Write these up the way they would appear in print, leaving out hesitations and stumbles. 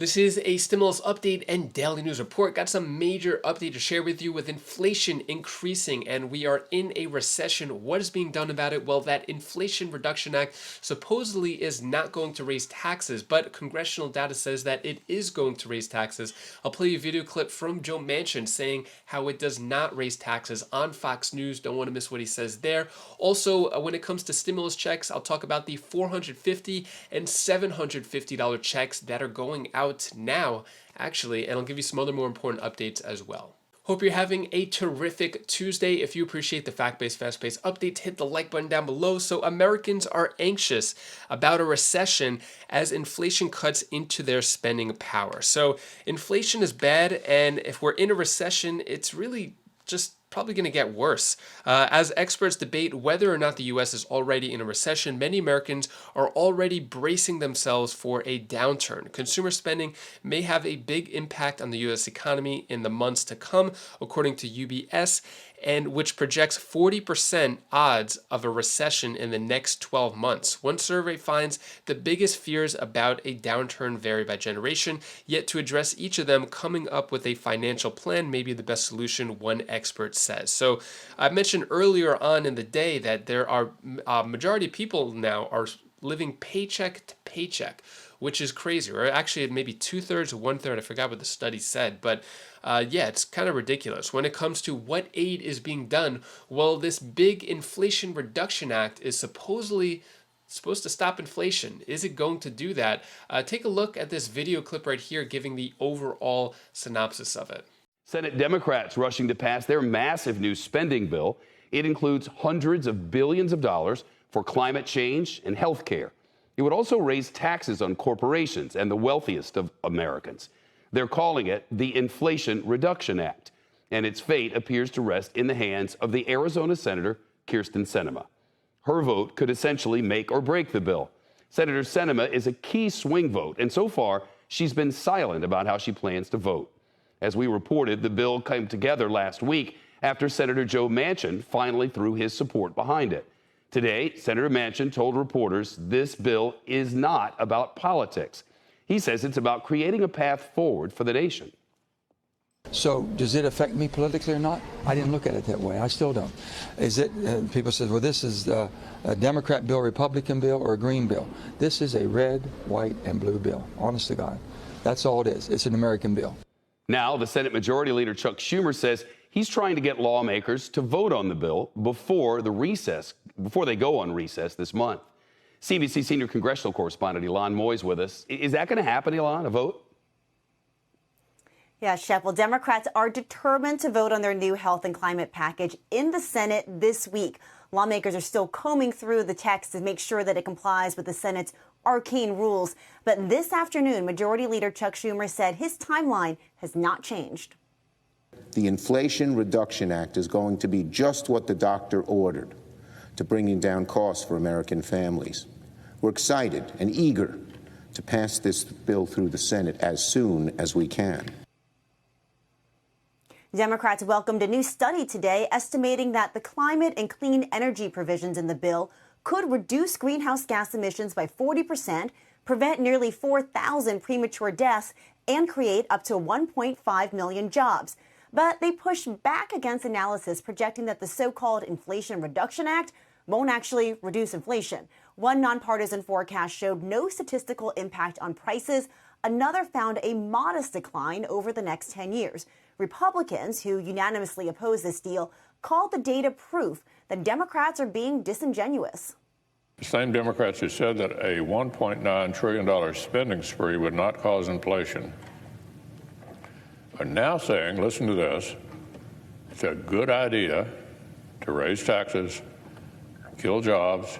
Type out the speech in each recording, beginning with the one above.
This is a stimulus update and daily news report. Got some major update to share with you with inflation increasing and we are in a recession. What is being done about it? Well, that Inflation Reduction Act supposedly is not going to raise taxes, but congressional data says that it is going to raise taxes. I'll play you a video clip from Joe Manchin saying how it does not raise taxes on Fox News. Don't want to miss what he says there. Also, when it comes to stimulus checks, I'll talk about the $450 and $750 checks that are going out now, actually, and I'll give you some other more important updates as well. Hope you're having a terrific Tuesday. If you appreciate the fact-based, fast-paced updates, hit the like button down below. So Americans are anxious about a recession as inflation cuts into their spending power. So inflation is bad, and if we're in a recession, it's really just probably going to get worse. As experts debate whether or not the U.S. is already in a recession, many Americans are already bracing themselves for a downturn. Consumer spending may have a big impact on the U.S. economy in the months to come, according to UBS, and which projects 40% odds of a recession in the next 12 months. One survey finds the biggest fears about a downturn vary by generation, yet to address each of them, coming up with a financial plan may be the best solution, one expert says. So I mentioned earlier on in the day that there are a majority of people now are living paycheck to paycheck, which is crazy, or actually maybe 2/3 or 1/3, I forgot what the study said, but yeah, it's kind of ridiculous. When it comes to what aid is being done, well, this big Inflation Reduction Act is supposedly supposed to stop inflation. Is it going to do that? Take a look at this video clip right here giving the overall synopsis of it. Senate Democrats rushing to pass their massive new spending bill. It includes hundreds of billions of dollars for climate change and health care. It would also raise taxes on corporations and the wealthiest of Americans. They're calling it the Inflation Reduction Act, and its fate appears to rest in the hands of the Arizona Senator Kyrsten Sinema. Her vote could essentially make or break the bill. Senator Sinema is a key swing vote, and so far, she's been silent about how she plans to vote. As we reported, the bill came together last week after Senator Joe Manchin finally threw his support behind it. Today, Senator Manchin told reporters this bill is not about politics. He says it's about creating a path forward for the nation. So does it affect me politically or not? I didn't look at it that way. I still don't. Is it? People say, well, this is a Democrat bill, Republican bill, or a green bill. This is a red, white, and blue bill. Honest to God. That's all it is. It's an American bill. Now, the Senate Majority Leader Chuck Schumer says he's trying to get lawmakers to vote on the bill before they go on recess this month. CBC senior congressional correspondent Ilan Moyes with us. Is that going to happen, Ilan, a vote? Yeah, Shep. Well, Democrats are determined to vote on their new health and climate package in the Senate this week. Lawmakers are still combing through the text to make sure that it complies with the Senate's arcane rules. But this afternoon, Majority Leader Chuck Schumer said his timeline has not changed. The Inflation Reduction Act is going to be just what the doctor ordered, to bringing down costs for American families. We're excited and eager to pass this bill through the Senate as soon as we can. Democrats welcomed a new study today estimating that the climate and clean energy provisions in the bill could reduce greenhouse gas emissions by 40%, prevent nearly 4,000 premature deaths, and create up to 1.5 million jobs. But they pushed back against analysis projecting that the so-called Inflation Reduction Act won't actually reduce inflation. One nonpartisan forecast showed no statistical impact on prices. Another found a modest decline over the next 10 years. Republicans, who unanimously oppose this deal, called the data proof that Democrats are being disingenuous. The same Democrats who said that a $1.9 trillion spending spree would not cause inflation are now saying, listen to this, it's a good idea to raise taxes, kill jobs,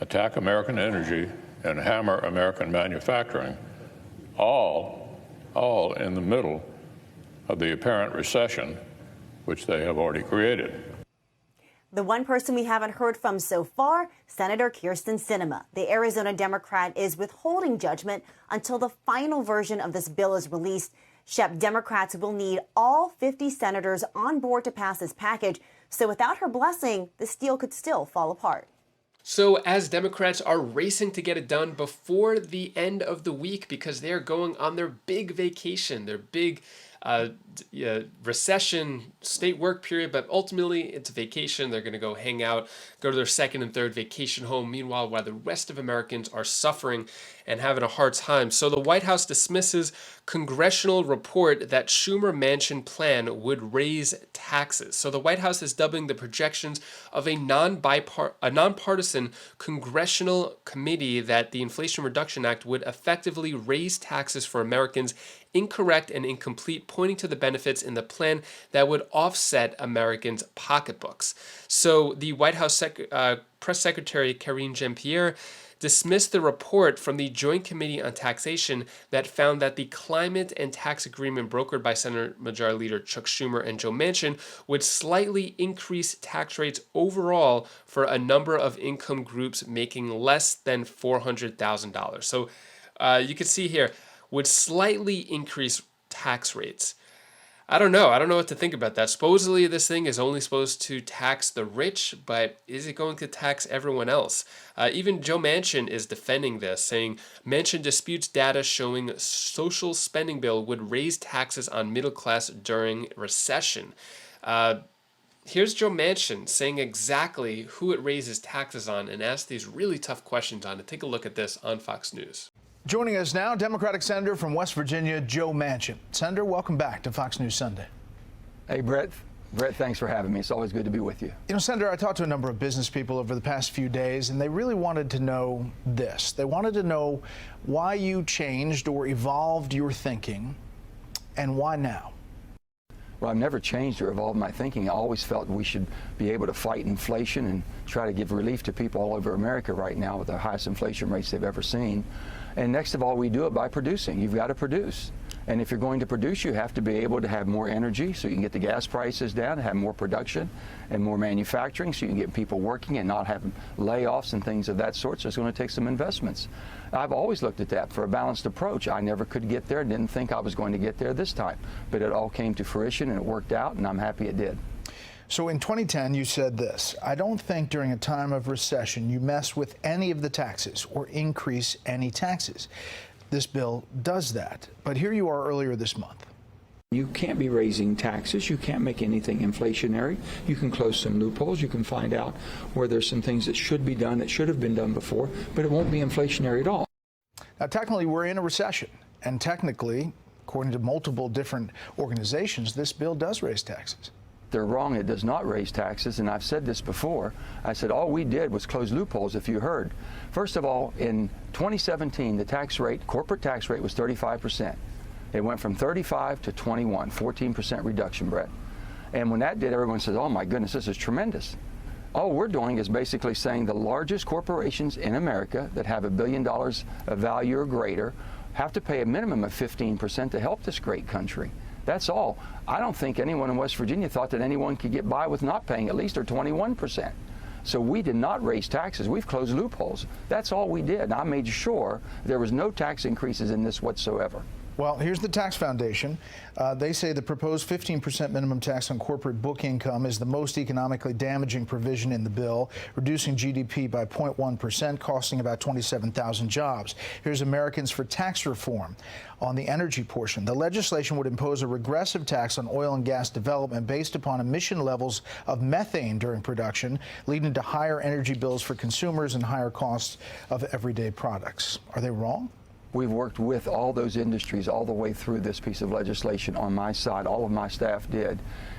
attack American energy, and hammer American manufacturing, all in the middle of the apparent recession which they have already created. The one person we haven't heard from so far, Senator Kyrsten Sinema. The Arizona Democrat is withholding judgment until the final version of this bill is released. Shep, Democrats will need all 50 senators on board to pass this package. So without her blessing, this deal could still fall apart. So as Democrats are racing to get it done before the end of the week because they are going on their big vacation, their big recession state work period, but ultimately it's a vacation. They're going to go hang out, go to their second and third vacation home. Meanwhile, while the rest of Americans are suffering and having a hard time. So the White House dismisses congressional report that Schumer-Manchin plan would raise taxes. So the White House is doubling the projections of a nonpartisan congressional committee that the Inflation Reduction Act would effectively raise taxes for Americans incorrect and incomplete, pointing to the benefits in the plan that would offset Americans' pocketbooks. So the White House Press Secretary Karine Jean-Pierre dismissed the report from the Joint Committee on Taxation that found that the climate and tax agreement brokered by Senate Majority Leader Chuck Schumer and Joe Manchin would slightly increase tax rates overall for a number of income groups making less than $400,000. So you can see here, would slightly increase tax rates. I don't know what to think about that. Supposedly this thing is only supposed to tax the rich, but is it going to tax everyone else? Even Joe Manchin is defending this, saying Manchin disputes data showing social spending bill would raise taxes on middle class during recession. Here's Joe Manchin saying exactly who it raises taxes on and asks these really tough questions on it. Take a look at this on Fox News. Joining us now, Democratic Senator from West Virginia, Joe Manchin. Senator, welcome back to Fox News Sunday. Hey, Brett. Brett, thanks for having me. It's always good to be with you. You know, Senator, I talked to a number of business people over the past few days, and they really wanted to know this. They wanted to know why you changed or evolved your thinking, and why now? Well, I've never changed or evolved my thinking. I always felt we should be able to fight inflation and try to give relief to people all over America right now with the highest inflation rates they've ever seen. And next of all, we do it by producing. You've got to produce. And if you're going to produce, you have to be able to have more energy so you can get the gas prices down, have more production and more manufacturing so you can get people working and not have layoffs and things of that sort. So it's going to take some investments. I've always looked at that for a balanced approach. I never could get there, didn't think I was going to get there this time. But it all came to fruition and it worked out, and I'm happy it did. So in 2010, you said this: I don't think during a time of recession you mess with any of the taxes or increase any taxes. This bill does that. But here you are earlier this month. You can't be raising taxes. You can't make anything inflationary. You can close some loopholes. You can find out where there's some things that should be done that should have been done before, but it won't be inflationary at all. Now, technically, we're in a recession. And technically, according to multiple different organizations, this bill does raise taxes. They're wrong. It does not raise taxes, and I've said this before. I said all we did was close loopholes, if you heard. First of all, in 2017, the tax rate, corporate tax rate, was 35%. It went from 35 to 21, 14% reduction, Brett. And when that did, everyone says, oh my goodness, this is tremendous. All we're doing is basically saying the largest corporations in America that have $1 billion of value or greater have to pay a minimum of 15% to help this great country. That's all. I don't think anyone in West Virginia thought that anyone could get by with not paying at least or 21%. So we did not raise taxes. We've closed loopholes. That's all we did. I made sure there was no tax increases in this whatsoever. Well, here's the Tax Foundation. They say the proposed 15% minimum tax on corporate book income is the most economically damaging provision in the bill, reducing GDP by 0.1%, costing about 27,000 jobs. Here's Americans for Tax Reform. On the energy portion, the legislation would impose a regressive tax on oil and gas development based upon emission levels of methane during production, leading to higher energy bills for consumers and higher costs of everyday products. Are they wrong? We've worked with all those industries all the way through this piece of legislation on my side. All of my staff did.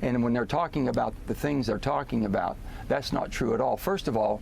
And when they're talking about the things they're talking about, that's not true at all. First of all,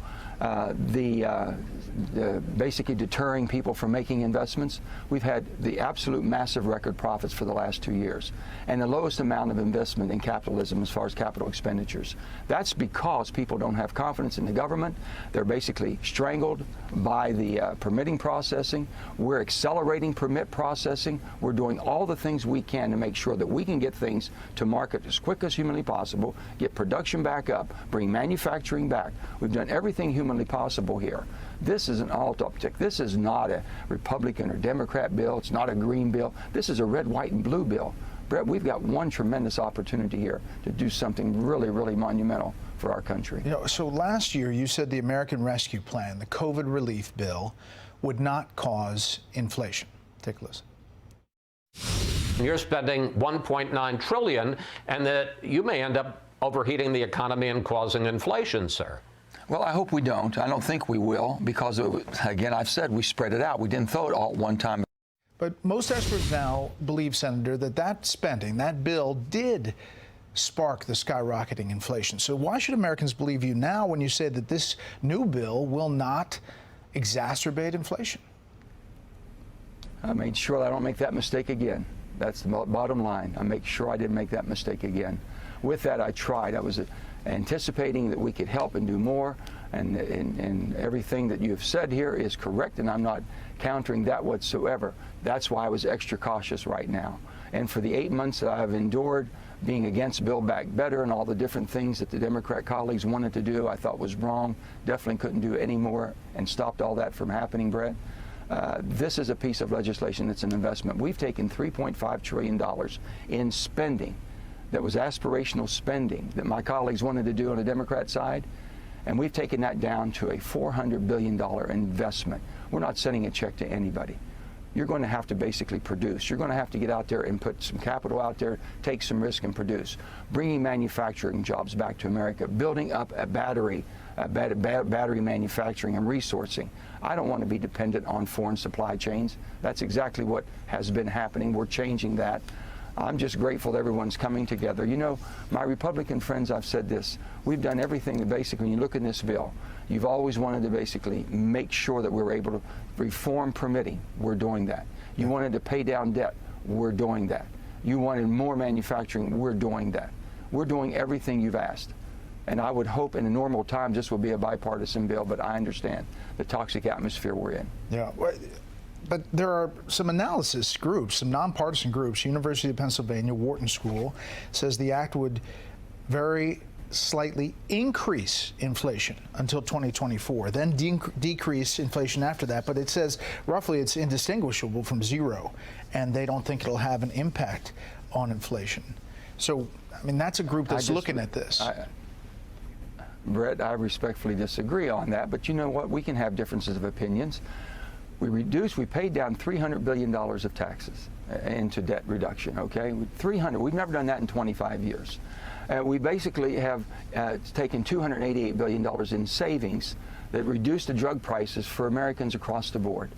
basically deterring people from making investments. We've had the absolute massive record profits for the last 2 years and the lowest amount of investment in capitalism as far as capital expenditures. That's because people don't have confidence in the government. They're basically strangled by the permitting processing. We're accelerating permit processing. We're doing all the things we can to make sure that we can get things to market as quick as humanly possible, get production back up, bring manufacturing back. We've done everything humanly possible here. This is an alt uptick. This is not a Republican or Democrat bill. It's not a green bill. This is a red, white, and blue bill. Brett, we've got one tremendous opportunity here to do something really, really monumental for our country. You know, so last year you said the American Rescue Plan, the COVID relief bill, would not cause inflation. Take a listen. You're spending $1.9 trillion, and that you may end up overheating the economy and causing inflation, sir. Well, I hope we don't. I don't think we will because, again, I've said we spread it out. We didn't throw it all at one time. But most experts now believe, Senator, that spending, that bill did spark the skyrocketing inflation. So why should Americans believe you now when you say that this new bill will not exacerbate inflation? I made sure I don't make that mistake again. That's the bottom line. I make sure I didn't make that mistake again. With that, I tried. I was anticipating that we could help and do more, and everything that you have said here is correct, and I'm not countering that whatsoever. That's why I was extra cautious right now. And for the 8 months that I've endured being against Build Back Better and all the different things that the Democrat colleagues wanted to do, I thought was wrong. Definitely couldn't do any more and stopped all that from happening, Brett. This is a piece of legislation that's an investment. We've taken $3.5 trillion in spending that was aspirational spending that my colleagues wanted to do on the Democrat side, and we've taken that down to a $400 billion investment. We're not sending a check to anybody. You're going to have to basically produce. You're going to have to get out there and put some capital out there, take some risk and produce. Bringing manufacturing jobs back to America, building up a battery manufacturing and resourcing. I don't want to be dependent on foreign supply chains. That's exactly what has been happening. We're changing that. I'm just grateful that everyone's coming together. You know, my Republican friends, I've said this, we've done everything that basically, when you look in this bill, you've always wanted to basically make sure that we're able to reform permitting. We're doing that. You wanted to pay down debt. We're doing that. You wanted more manufacturing. We're doing that. We're doing everything you've asked. And I would hope in a normal time this will be a bipartisan bill, but I understand the toxic atmosphere we're in. Yeah. But there are some analysis groups, some nonpartisan groups. University of Pennsylvania, Wharton School, says the act would very slightly increase inflation until 2024, then decrease inflation after that. But it says roughly it's indistinguishable from zero, and they don't think it'll have an impact on inflation. So, I mean, that's a group that's looking at this. Brett, I respectfully disagree on that, but you know what? We can have differences of opinions. We paid down $300 billion of taxes into debt reduction, okay? 300, we've never done that in 25 years. We basically have taken $288 billion in savings that reduced the drug prices for Americans across the board.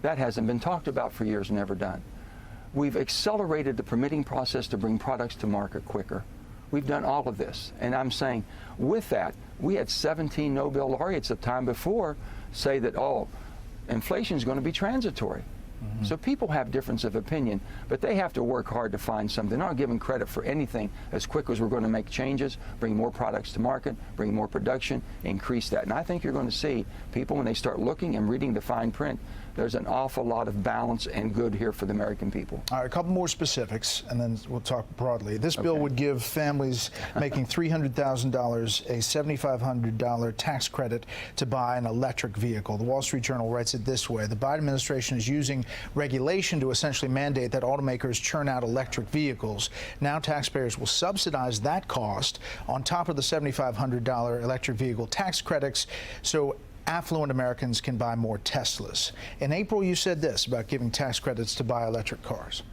That hasn't been talked about for years, never done. We've accelerated the permitting process to bring products to market quicker. We've done all of this. And I'm saying, with that, we had 17 Nobel laureates the time before say that, oh, inflation is going to be transitory. Mm-hmm. So people have difference of opinion, but they have to work hard to find something. They're not giving credit for anything as quick as we're going to make changes, bring more products to market, bring more production, increase that. And I think you're going to see people, when they start looking and reading the fine print, there's an awful lot of balance and good here for the American people. All right, a couple more specifics, and then we'll talk broadly. This bill would give families making $300,000 a $7,500 tax credit to buy an electric vehicle. The Wall Street Journal writes it this way. The Biden administration is using regulation to essentially mandate that automakers churn out electric vehicles. Now taxpayers will subsidize that cost on top of the $7,500 electric vehicle tax credits, so affluent Americans can buy more Teslas. In April, you said this about giving tax credits to buy electric cars.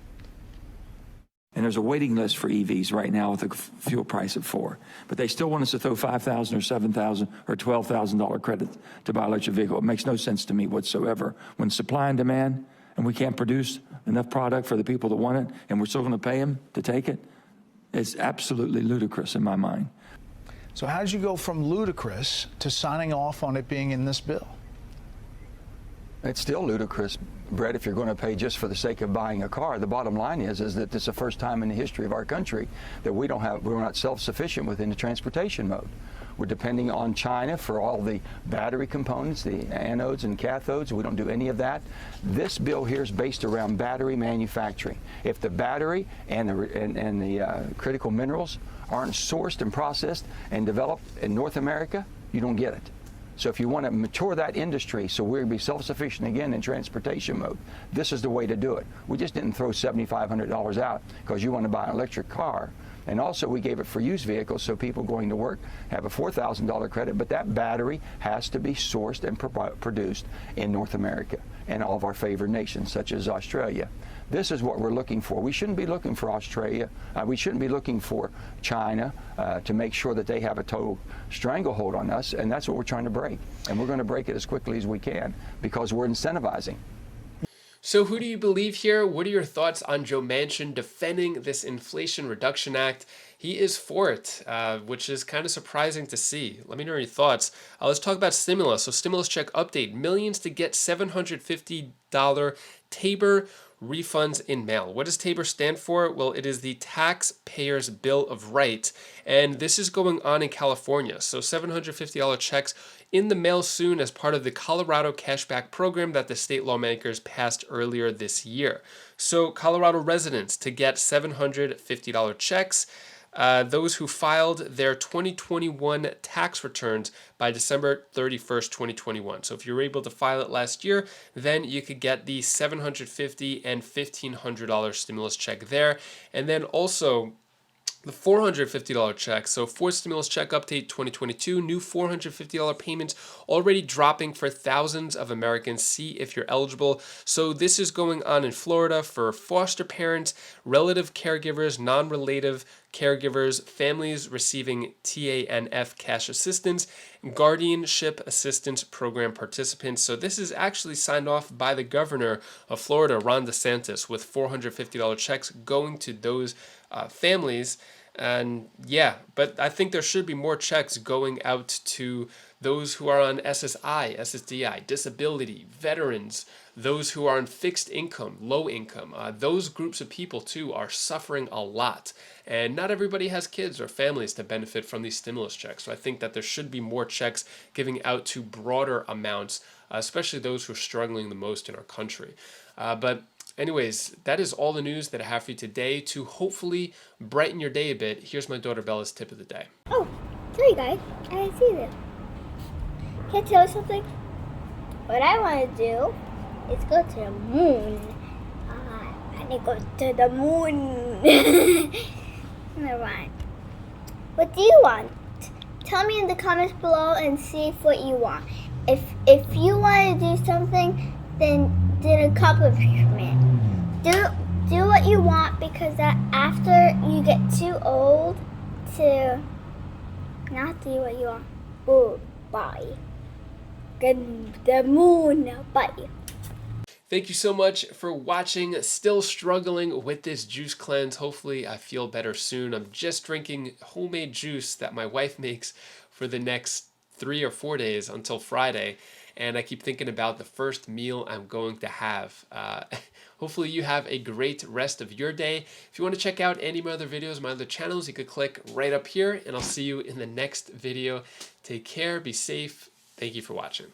And there's a waiting list for EVs right now with a fuel price of $4. But they still want us to throw $5,000 or $7,000 or $12,000 credit to buy an electric vehicle. It makes no sense to me whatsoever. When supply and demand, and we can't produce enough product for the people that want it, and we're still going to pay them to take it, it's absolutely ludicrous in my mind. So how did you go from ludicrous to signing off on it being in this bill? It's still ludicrous, Brett, if you're going to pay just for the sake of buying a car. The bottom line is that this is the first time in the history of our country that we're not self-sufficient within the transportation mode. We're depending on China for all the battery components, the anodes and cathodes. We don't do any of that. This bill here is based around battery manufacturing. If the battery and the critical minerals aren't sourced and processed and developed in North America, you don't get it. So if you want to mature that industry so we'll be self-sufficient again in transportation mode, this is the way to do it. We just didn't throw $7,500 out because you want to buy an electric car. And also we gave it for used vehicles so people going to work have a $4,000 credit, but that battery has to be sourced and produced in North America and all of our favored nations such as Australia. This is what we're looking for. We shouldn't be looking for Australia. We shouldn't be looking for China to make sure that they have a total stranglehold on us, and that's what we're trying to break. And we're going to break it as quickly as we can because we're incentivizing. So who do you believe here? What are your thoughts on Joe Manchin defending this Inflation Reduction Act? He is for it, which is kind of surprising to see. Let me know your thoughts. Let's talk about stimulus. So stimulus check update. Millions to get $750 TABOR refunds in mail. What does TABOR stand for? Well, it is the Taxpayers Bill of Rights, and this is going on in California. So $750 checks in the mail soon as part of the Colorado cashback program that the state lawmakers passed earlier this year. So Colorado residents to get $750 checks. Those who filed their 2021 tax returns by December 31st, 2021. So if you were able to file it last year, then you could get the $750 and $1,500 stimulus check there. And then also the $450 check. So for stimulus check update 2022, new $450 payments already dropping for thousands of Americans. See if you're eligible. So this is going on in Florida for foster parents, relative caregivers, non-relative caregivers, families receiving TANF cash assistance, guardianship assistance program participants. So this is actually signed off by the governor of Florida, Ron DeSantis, with $450 checks going to those families. And yeah, but I think there should be more checks going out to those who are on SSI, SSDI, disability, veterans, those who are on fixed income, low income. Those groups of people too are suffering a lot. And not everybody has kids or families to benefit from these stimulus checks. So I think that there should be more checks giving out to broader amounts, especially those who are struggling the most in our country. But anyways, that is all the news that I have for you today to hopefully brighten your day a bit. Here's my daughter Bella's tip of the day. Oh, sorry guys, I didn't see that. Can I tell you something? What I want to do is go to the moon. I need to go to the moon. Never mind. What do you want? Tell me in the comments below and see what you want. If you want to do something, then accomplishment. Do what you want, because that after you get too old to not do what you want. Oh, bye. The moon, bye. Thank you so much for watching. Still struggling with this juice cleanse. Hopefully I feel better soon. I'm just drinking homemade juice that my wife makes for the next 3 or 4 days until Friday. And I keep thinking about the first meal I'm going to have. Hopefully you have a great rest of your day. If you want to check out any of my other videos, my other channels, you could click right up here, and I'll see you in the next video. Take care, be safe. Thank you for watching.